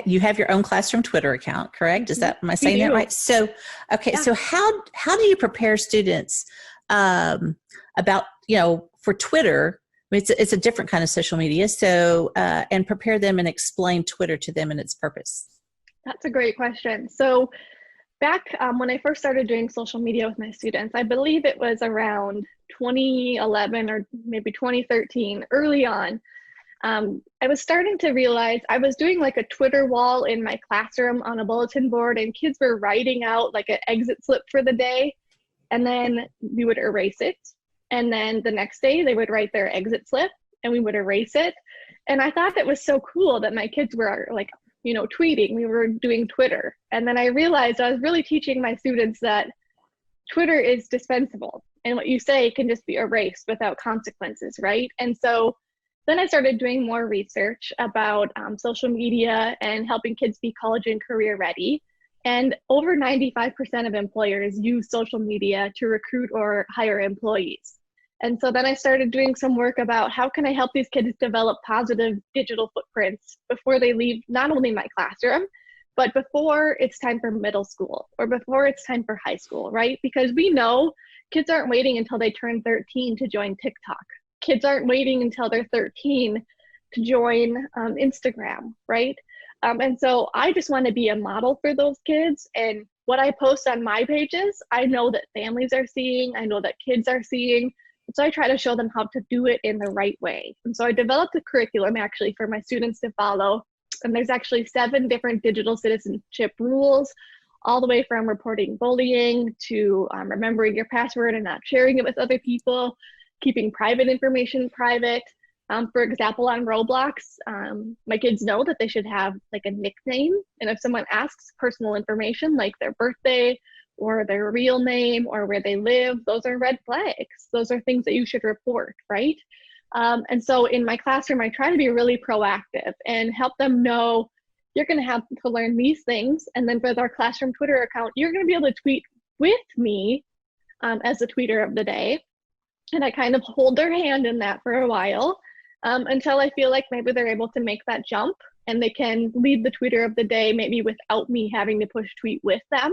you have your own classroom Twitter account, correct? Am I saying that right? So, okay. Yeah. So how do you prepare students about, for Twitter? I mean, it's a different kind of social media. So, and prepare them and explain Twitter to them and its purpose. That's a great question. So back when I first started doing social media with my students, I believe it was around 2011 or maybe 2013, early on. I was starting to realize I was doing like a Twitter wall in my classroom on a bulletin board, and kids were writing out like an exit slip for the day, and then we would erase it. And then the next day they would write their exit slip and we would erase it. And I thought it was so cool that my kids were like, tweeting. We were doing Twitter. And then I realized I was really teaching my students that Twitter is dispensable and what you say can just be erased without consequences, right? And so then I started doing more research about social media and helping kids be college and career ready. And over 95% of employers use social media to recruit or hire employees. And so then I started doing some work about how can I help these kids develop positive digital footprints before they leave not only my classroom, but before it's time for middle school or before it's time for high school, right? Because we know kids aren't waiting until they turn 13 to join TikTok. Kids aren't waiting until they're 13 to join Instagram, right? And so I just want to be a model for those kids. And what I post on my pages, I know that families are seeing, I know that kids are seeing. So I try to show them how to do it in the right way. And so I developed a curriculum actually for my students to follow. And there's actually 7 different digital citizenship rules, all the way from reporting bullying to remembering your password and not sharing it with other people, keeping private information private. For example, on Roblox, my kids know that they should have like a nickname. And if someone asks personal information like their birthday or their real name or where they live, those are red flags. Those are things that you should report, right? And so in my classroom, I try to be really proactive and help them know you're going to have to learn these things. And then with our classroom Twitter account, you're going to be able to tweet with me as the tweeter of the day. And I kind of hold their hand in that for a while until I feel like maybe they're able to make that jump and they can lead the tweeter of the day maybe without me having to push tweet with them.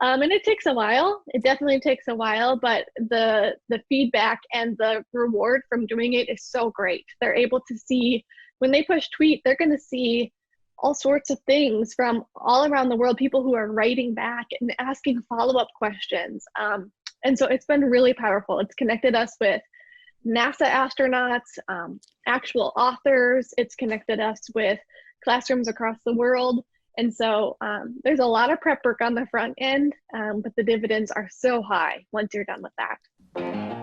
And it takes a while. It definitely takes a while, but the feedback and the reward from doing it is so great. They're able to see, when they push tweet, they're going to see all sorts of things from all around the world, people who are writing back and asking follow-up questions. And so it's been really powerful. It's connected us with NASA astronauts, actual authors. It's connected us with classrooms across the world. And so there's a lot of prep work on the front end, but the dividends are so high once you're done with that.